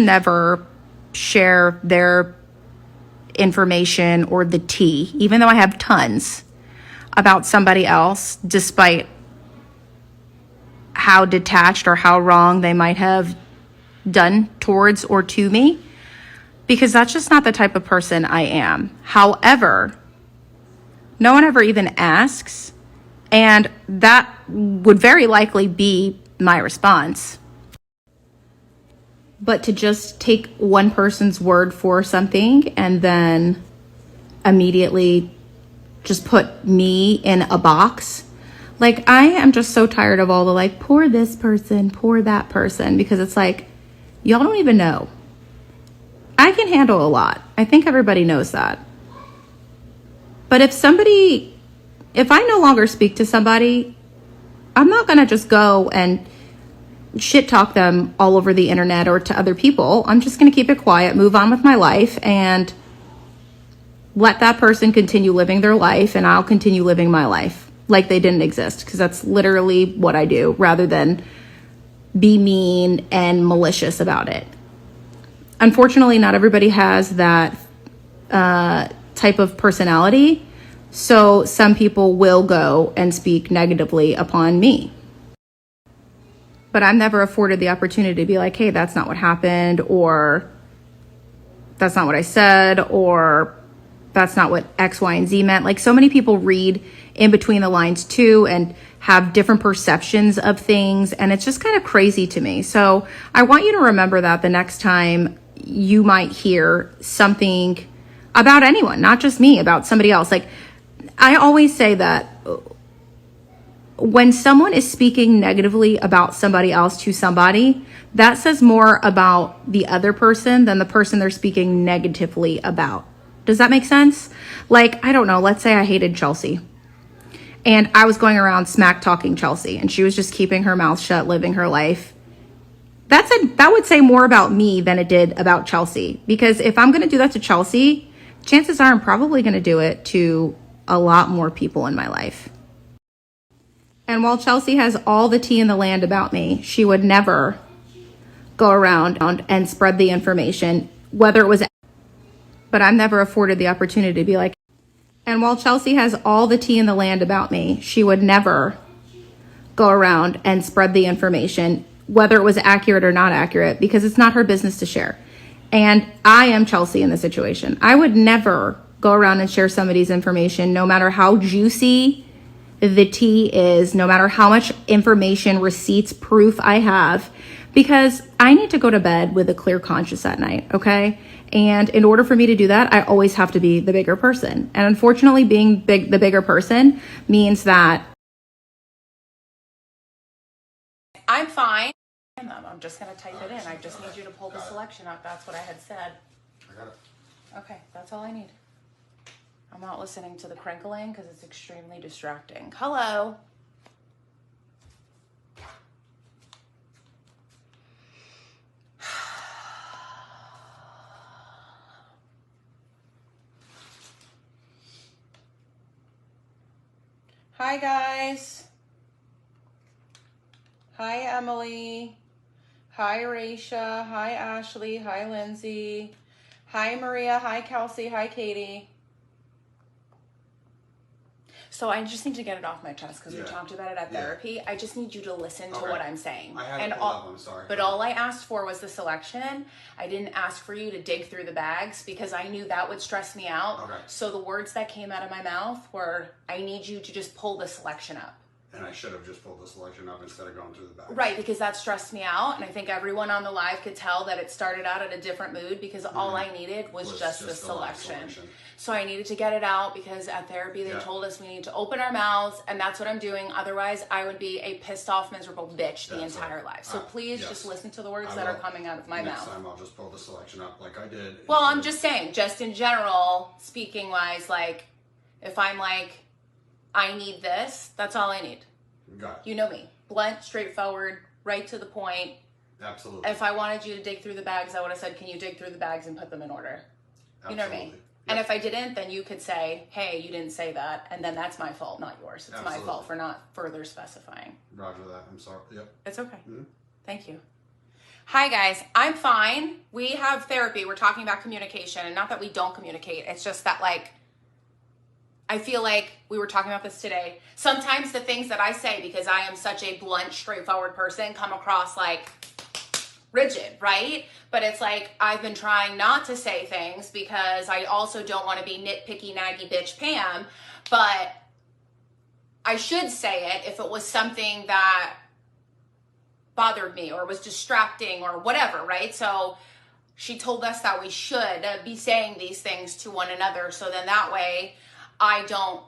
never share their information or the tea, even though I have tons about somebody else, despite how detached or how wrong they might have done towards or to me, because that's just not the type of person I am. However, no one ever even asks, and that would very likely be my response. But to just take one person's word for something and then immediately just put me in a box, like, I am just so tired of all the like, poor this person, poor that person, because it's like, y'all don't even know. I can handle a lot. I think everybody knows that. But if I no longer speak to somebody, I'm not gonna just go and shit talk them all over the internet or to other people. I'm just gonna keep it quiet, move on with my life, and let that person continue living their life, and I'll continue living my life like they didn't exist, because that's literally what I do, rather than be mean and malicious about it. Unfortunately, not everybody has that type of personality, so some people will go and speak negatively upon me. But I'm never afforded the opportunity to be like, hey, that's not what happened, or that's not what I said, or that's not what X, Y, and Z meant. Like, so many people read in between the lines too and have different perceptions of things, and it's just kind of crazy to me. So I want you to remember that the next time you might hear something about anyone, not just me, about somebody else. Like, I always say that when someone is speaking negatively about somebody else to somebody, that says more about the other person than the person they're speaking negatively about. Does that make sense? Like, I don't know, let's say I hated Chelsea and I was going around smack talking Chelsea and she was just keeping her mouth shut, living her life. That would say more about me than it did about Chelsea. Because if I'm going to do that to Chelsea, chances are I'm probably going to do it to a lot more people in my life. And while Chelsea has all the tea in the land about me, she would never go around and spread the information, whether it was. But I'm never afforded the opportunity to be like, and while Chelsea has all the tea in the land about me, she would never go around and spread the information, whether it was accurate or not accurate, because it's not her business to share. And I am Chelsea in this situation. I would never go around and share somebody's information, no matter how juicy the tea is, no matter how much information, receipts, proof I have, because I need to go to bed with a clear conscience at night, okay? And in order for me to do that, I always have to be the bigger person. And unfortunately, being the bigger person means that I'm fine. I'm just going to type it in. I just need you to pull the selection up. That's what I had said. I got it. Okay, that's all I need. I'm not listening to the crinkling because it's extremely distracting. Hello. Hi, guys. Hi, Emily. Hi, Raisha. Hi, Ashley. Hi, Lindsay. Hi, Maria. Hi, Kelsey. Hi, Katie. So I just need to get it off my chest because we talked about it at therapy. I just need you to listen to what I'm saying. I had it pulled up, I'm sorry. But all I asked for was the selection. I didn't ask for you to dig through the bags because I knew that would stress me out. Okay. So the words that came out of my mouth were, I need you to just pull the selection up. And I should have just pulled the selection up instead of going through the bags. Right, because that stressed me out. And I think everyone on the live could tell that it started out at a different mood because all I needed was just the selection. So I needed to get it out because at therapy they told us we need to open our mouths, and that's what I'm doing. Otherwise, I would be a pissed off, miserable bitch the entire life. So please just listen to the words that are coming out of my mouth. Next time I'll just pull the selection up like I did. Well, I'm just saying, just in general, speaking wise, like, if I'm like, I need this, that's all I need. Got it. You know me. Blunt, straightforward, right to the point. Absolutely. If I wanted you to dig through the bags, I would have said, can you dig through the bags and put them in order? Absolutely. You know me. And if I didn't, then you could say, hey, you didn't say that. And then that's my fault, not yours. It's my fault for not further specifying. Roger that. I'm sorry. Yep. It's okay. Mm-hmm. Thank you. Hi guys, I'm fine. We have therapy. We're talking about communication, and not that we don't communicate. It's just that, like, I feel like we were talking about this today. Sometimes the things that I say, because I am such a blunt, straightforward person, come across like rigid, right? But it's like I've been trying not to say things because I also don't want to be nitpicky, naggy bitch Pam, but I should say it if it was something that bothered me or was distracting or whatever, right? So she told us that we should be saying these things to one another, so then that way I don't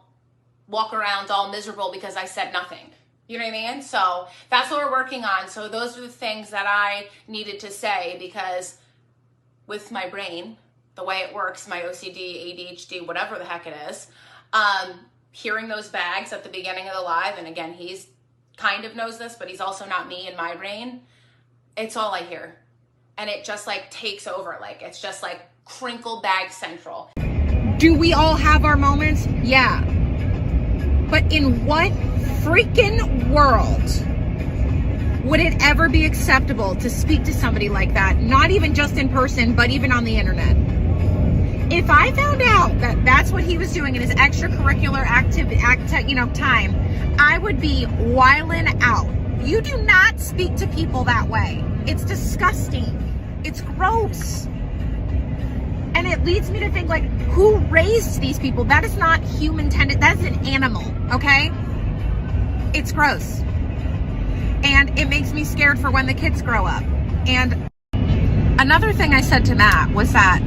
walk around all miserable because I said nothing. You know what I mean? So that's what we're working on. So those are the things that I needed to say, because with my brain, the way it works, my OCD, ADHD, whatever the heck it is, hearing those bags at the beginning of the live, and again, he's kind of knows this, but he's also not me in my brain. It's all I hear. And it just like takes over. Like, it's just like crinkle bag central. Do we all have our moments? Yeah. But in what freaking world would it ever be acceptable to speak to somebody like that? Not even just in person, but even on the internet. If I found out that that's what he was doing in his extracurricular time, I would be wilding out. You do not speak to people that way. It's disgusting. It's gross. And it leads me to think, like, who raised these people? That is not human tendency. That is an animal, okay? It's gross. And it makes me scared for when the kids grow up. And another thing I said to Matt was that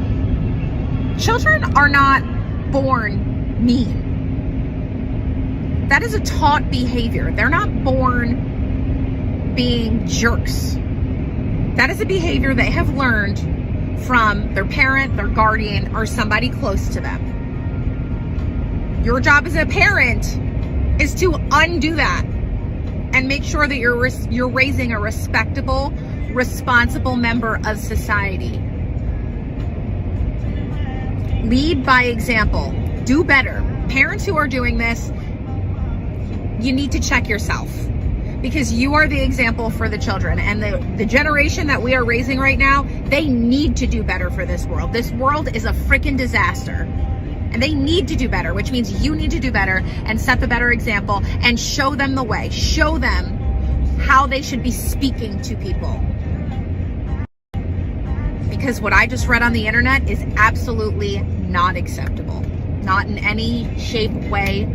children are not born mean. That is a taught behavior. They're not born being jerks. That is a behavior they have learned from their parent, their guardian, or somebody close to them. Your job as a parent is to undo that and make sure that you're raising a respectable, responsible member of society. Lead by example. Do better. Parents who are doing this, you need to check yourself, because you are the example for the children, and the generation that we are raising right now, they need to do better for this world. This world is a freaking disaster, and they need to do better, which means you need to do better and set the better example and show them the way. Show them how they should be speaking to people. Because what I just read on the internet is absolutely not acceptable. Not in any shape, way,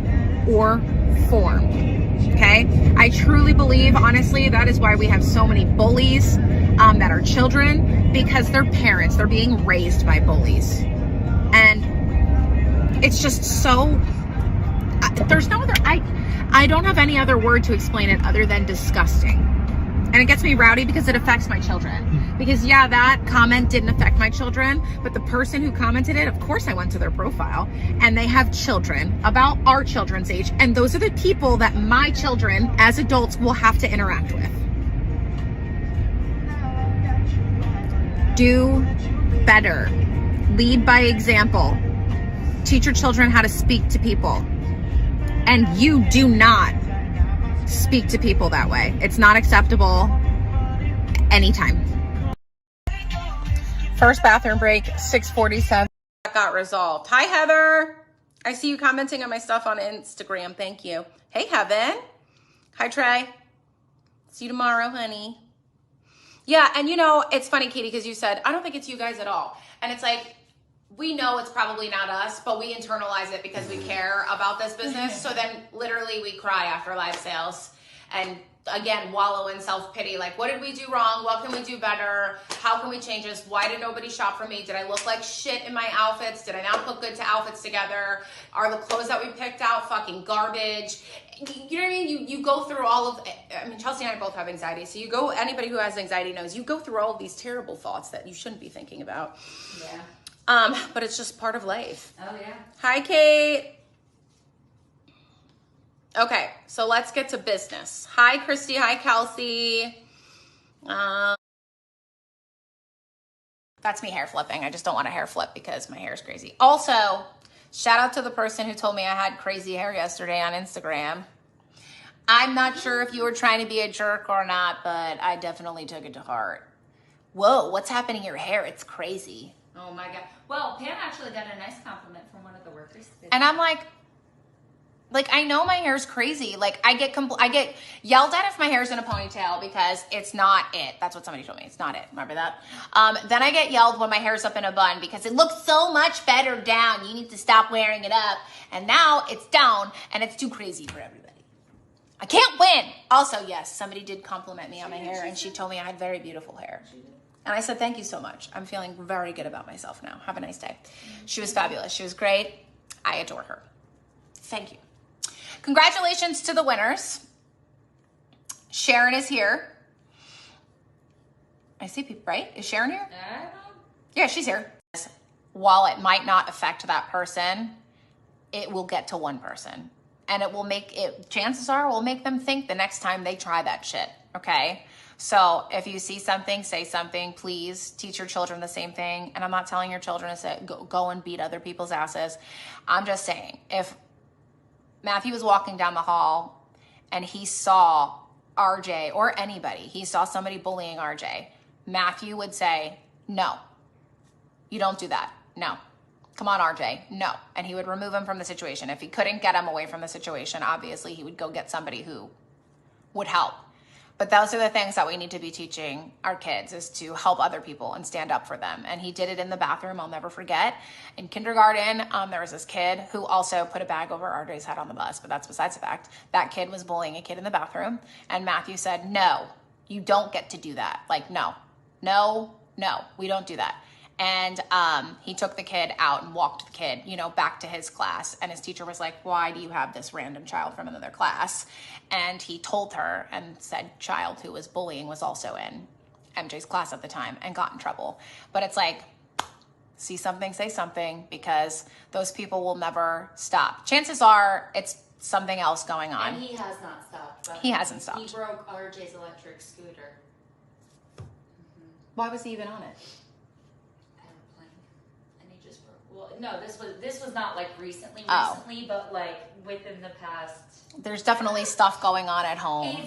or form. Okay? I truly believe, honestly, that is why we have so many bullies that are children, because they're parents. They're being raised by bullies. And it's just so, there's no other, I don't have any other word to explain it other than disgusting. And it gets me rowdy because it affects my children. Because yeah, that comment didn't affect my children, but the person who commented it, of course I went to their profile, and they have children about our children's age. And those are the people that my children as adults will have to interact with. Do better. Lead by example. Teach your children how to speak to people. And you do not speak to people that way. It's not acceptable anytime. First bathroom break, 6:47. That got resolved. Hi, Heather. I see you commenting on my stuff on Instagram. Thank you. Hey, Heaven. Hi, Trey. See you tomorrow, honey. Yeah, and you know, it's funny, Katie, because you said, I don't think it's you guys at all. And it's like, we know it's probably not us, but we internalize it because we care about this business. So then literally we cry after live sales and again, wallow in self-pity. Like, what did we do wrong? What can we do better? How can we change this? Why did nobody shop for me? Did I look like shit in my outfits? Did I not put good to outfits together? Are the clothes that we picked out fucking garbage? You know what I mean? You go through all of, I mean, Chelsea and I both have anxiety. So you go, anybody who has anxiety knows, you go through all of these terrible thoughts that you shouldn't be thinking about. Yeah. But it's just part of life. Oh, yeah. Hi, Kate. Okay, so let's get to business. Hi, Christy. Hi, Kelsey. That's me hair flipping. I just don't want to hair flip because my hair is crazy. Also, shout out to the person who told me I had crazy hair yesterday on Instagram. I'm not sure if you were trying to be a jerk or not, but I definitely took it to heart. whoa, what's happening to your hair? It's crazy. Oh my God. Well, Pam actually got a nice compliment from one of the workers. And I'm like, I know my hair's crazy. Like, I get yelled at if my hair's in a ponytail because it's not it. That's what somebody told me. It's not it. Remember that? Then I get yelled when my hair's up in a bun because it looks so much better down. You need to stop wearing it up. And now it's down and it's too crazy for everybody. I can't win. Also, yes, somebody did compliment me on my hair and she told me I had very beautiful hair. And I said, thank you so much. I'm feeling very good about myself now. Have a nice day. She was fabulous. She was great. I adore her. Thank you. Congratulations to the winners. Sharon is here. I see people, right? Is Sharon here? I don't know. Yeah, she's here. While it might not affect that person, it will get to one person. And it will make it, chances are, will make them think the next time they try that shit. Okay? So if you see something, say something. Please teach your children the same thing. And I'm not telling your children to say, go and beat other people's asses. I'm just saying, if Matthew was walking down the hall and he saw RJ or anybody, he saw somebody bullying RJ, Matthew would say, no, you don't do that. No. Come on, RJ. No. And he would remove him from the situation. If he couldn't get him away from the situation, obviously he would go get somebody who would help. But those are the things that we need to be teaching our kids, is to help other people and stand up for them. And he did it in the bathroom. I'll never forget. In kindergarten, there was this kid who also put a bag over RJ's head on the bus, but that's besides the fact. That kid was bullying a kid in the bathroom. And Matthew said, no, you don't get to do that. Like, no, we don't do that. And he took the kid out and walked the kid, back to his class. And his teacher was like, why do you have this random child from another class? And he told her, and said child who was bullying was also in MJ's class at the time and got in trouble. But it's like, see something, say something, because those people will never stop. Chances are it's something else going on. And he has not stopped. But He hasn't stopped. He broke RJ's electric scooter. Why was he even on it? Airplane. And he just broke. Well, no, this was not like recently, Oh. but like within the past. There's definitely stuff going on at home.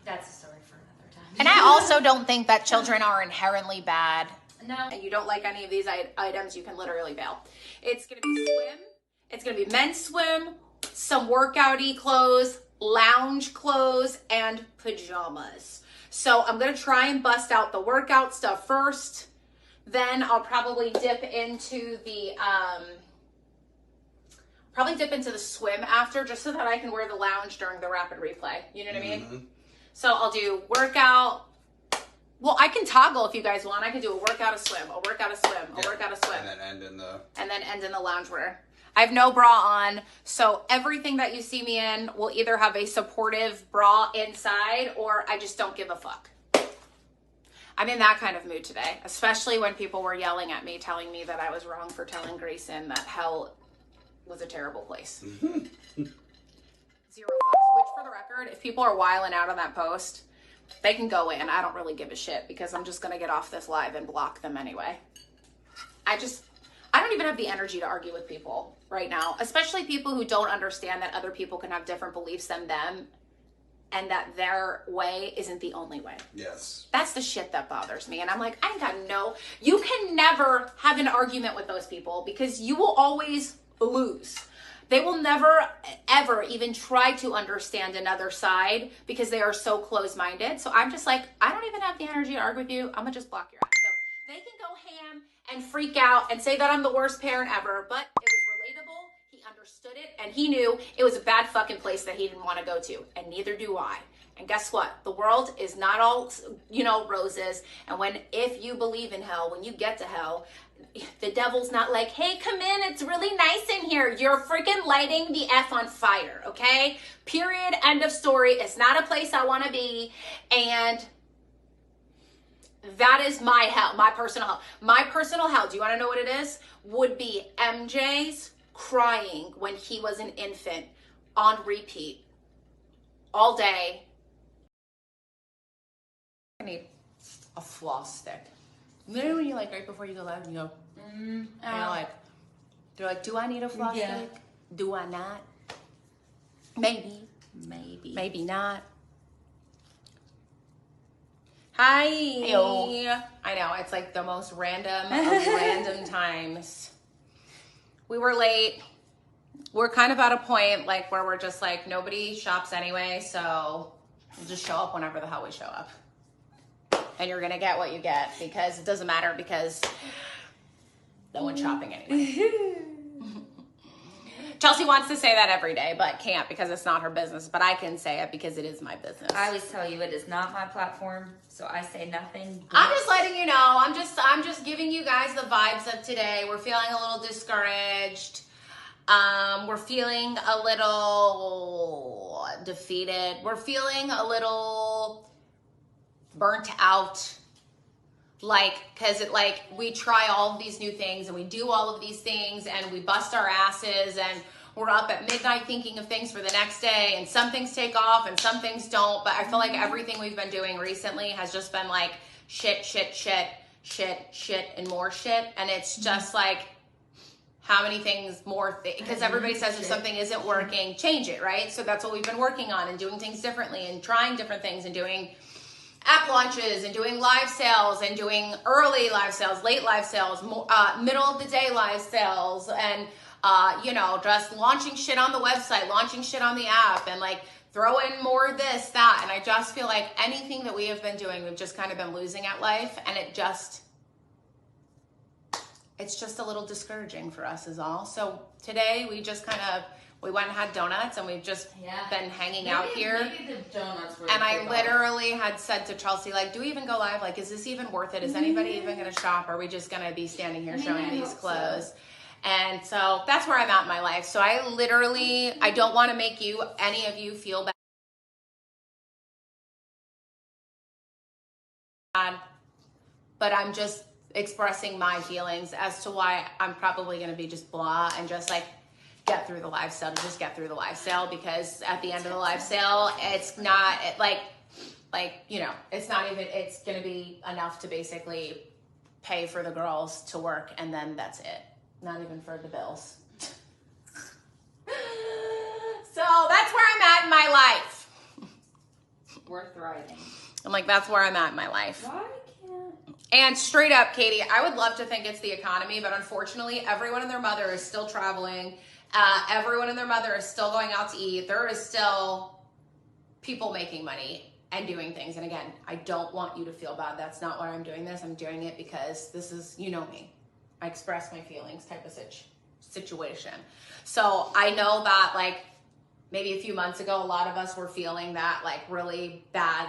That's a story for another time. And I also don't think that children are inherently bad. No. And you don't like any of these items, you can literally bail. It's going to be swim. It's going to be men's swim, some workout-y clothes, lounge clothes, and pajamas. So I'm going to try and bust out the workout stuff first. Then I'll probably dip into the swim after, just so that I can wear the lounge during the rapid replay. You know what I mean? So I'll do workout. Well, I can toggle if you guys want. I can do a workout, a swim, a workout, a swim, a workout, a swim. And then end in the... And then end in the loungewear. I have no bra on, so everything that you see me in will either have a supportive bra inside, or I just don't give a fuck. I'm in that kind of mood today, especially when people were yelling at me, telling me that I was wrong for telling Grayson that hell was a terrible place. 0 fucks. Which, for the record, if people are wiling out on that post, they can go in. I don't really give a shit, because I'm just going to get off this live and block them anyway. I don't even have the energy to argue with people right now, especially people who don't understand that other people can have different beliefs than them and that their way isn't the only way. Yes. That's the shit that bothers me. And I'm like, you can never have an argument with those people, because you will always lose. They will never, ever even try to understand another side, because they are so close-minded. So I'm just like, I don't even have the energy to argue with you. I'm gonna just block your ass. So they can go ham and freak out and say that I'm the worst parent ever, but it was relatable. He understood it, and he knew it was a bad fucking place that he didn't want to go to, and neither do I. And guess what? The world is not all, roses. And if you believe in hell, when you get to hell, the devil's not like, hey, come in, it's really nice in here. You're freaking lighting the F on fire, okay? Period, end of story. It's not a place I want to be. And that is my hell, my personal hell. My personal hell, do you want to know what it is? Would be MJ's crying when he was an infant on repeat all day. I need a floss stick. You know when you right before you go live, you go, and you're like, do I need a floss stick? Do I not? Maybe not. Hi. Heyo. I know, it's like the most random of random times. We were late. We're kind of at a point like where we're just like, nobody shops anyway, so we'll just show up whenever the hell we show up. And you're gonna get what you get because it doesn't matter because no one's shopping anyway. Chelsea wants to say that every day, but can't because it's not her business. But I can say it because it is my business. I always tell you it is not my platform, so I say nothing. I'm just letting you know. I'm just giving you guys the vibes of today. We're feeling a little discouraged. We're feeling a little defeated. We're feeling a little burnt out. Cause we try all of these new things and we do all of these things and we bust our asses and we're up at midnight thinking of things for the next day and some things take off and some things don't. But I feel like everything we've been doing recently has just been like shit, and more shit. And it's just like, how many things more? Because everybody says if something isn't working, change it, right? So that's what we've been working on and doing things differently and trying different things and doing app launches and doing live sales and doing early live sales, late live sales, middle of the day live sales, and just launching shit on the website, launching shit on the app, and like throw in more this, that. And I just feel like anything that we have been doing, we've just kind of been losing at life, and it's just a little discouraging for us is all. So today we just we went and had donuts and we've just been hanging out here. Maybe the donuts were and I literally had said to Chelsea, like, do we even go live? Like, is this even worth it? Is anybody even going to shop? Or are we just going to be standing here showing these clothes? And so that's where I'm at in my life. So I don't want to make any of you feel bad, but I'm just expressing my feelings as to why I'm probably going to be just blah and just like get through the live sale to just get through the live sale, because at the end of the live sale, it's not it's not even, it's going to be enough to basically pay for the girls to work. And then that's it. Not even for the bills. So that's where I'm at in my life. We're thriving. I'm like, that's where I'm at in my life. Why can't? And straight up, Katie, I would love to think it's the economy, but unfortunately, everyone and their mother is still traveling. Everyone and their mother is still going out to eat. There is still people making money and doing things. And again, I don't want you to feel bad. That's not why I'm doing this. I'm doing it because this is, you know me. I express my feelings type of situation. So I know that like maybe a few months ago, a lot of us were feeling that like really bad,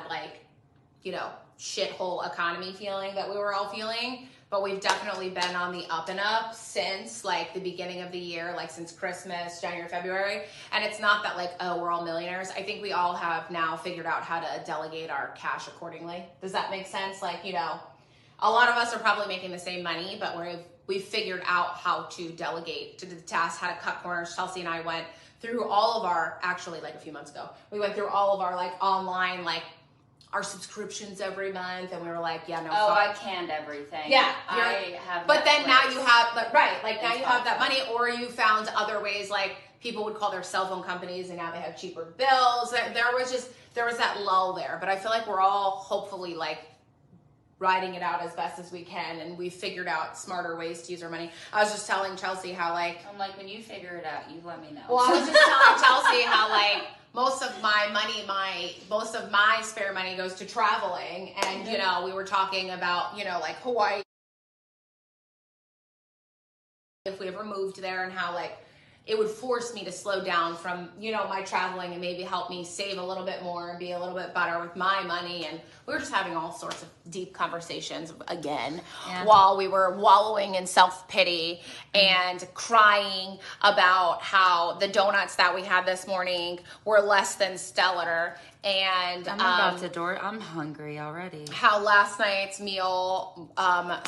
shithole economy feeling that we were all feeling. But we've definitely been on the up and up since like the beginning of the year, like since Christmas, January, February. And it's not that like, oh, we're all millionaires. I think we all have now figured out how to delegate our cash accordingly. Does that make sense? Like, a lot of us are probably making the same money, but we've figured out how to delegate to the task, how to cut corners. Chelsea and I went through all of our, actually like a few months ago, we went through all of our like online, like our subscriptions every month, and we were like, yeah, no. Oh, I canned everything. Yeah, I have. But then Netflix. now you have, now you have that money, or you found other ways, like people would call their cell phone companies, and now they have cheaper bills. There was that lull there, but I feel like we're all hopefully like riding it out as best as we can, and we figured out smarter ways to use our money. I was just telling Chelsea how like, I'm like, when you figure it out, you let me know. well, I was just telling Chelsea how like most of my spare money goes to traveling, and we were talking about like Hawaii, if we ever moved there, and how like it would force me to slow down from my traveling and maybe help me save a little bit more and be a little bit better with my money. And we were just having all sorts of deep conversations again while we were wallowing in self-pity and crying about how the donuts that we had this morning were less than stellar. And I'm hungry already. How last night's meal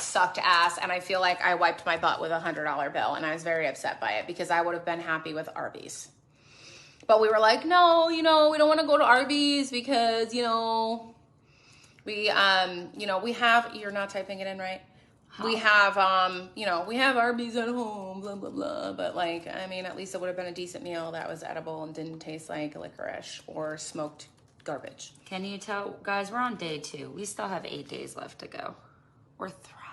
sucked ass, and I feel like I wiped my butt with $100 bill, and I was very upset by it because I would have been happy with Arby's. But we were like, no, we don't want to go to Arby's because, we have, you're not typing it in, right? Huh. We have, we have Arby's at home, blah, blah, blah. But at least it would have been a decent meal that was edible and didn't taste like licorice or smoked garbage. Can you tell, guys, we're on day 2. We still have 8 days left to go. We're thriving.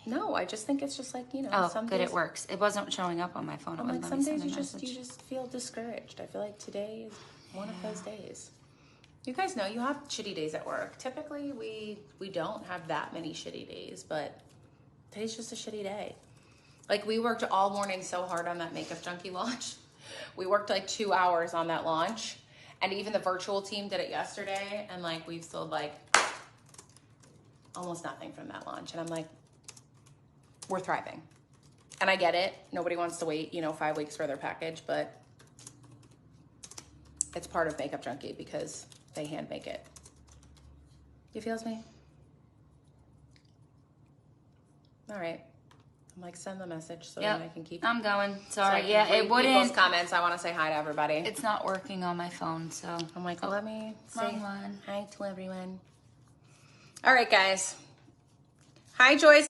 No, I just think it's just like, you know, Oh, some good, days, it works. It wasn't showing up on my phone. I'm It like, wouldn't some let me days send you a just message. feel discouraged. I feel like today is one of those days. You guys know you have shitty days at work. Typically, we don't have that many shitty days, but today's just a shitty day. Like, we worked all morning so hard on that Makeup Junkie launch. We worked like 2 hours on that launch, and even the virtual team did it yesterday, and like we've sold like almost nothing from that launch. And I'm like, we're thriving. And I get it. Nobody wants to wait, 5 weeks for their package, but it's part of Makeup Junkie because they hand make it. You feels me? All right. I'm like, send the message so Yep, that I can keep. I'm going. so I Sorry. can Yeah, read it wouldn't. people's comments. I want to say hi to everybody. It's not working on my phone, so. I'm like, let me say Wrong one. hi to everyone. All right, guys. Hi, Joyce.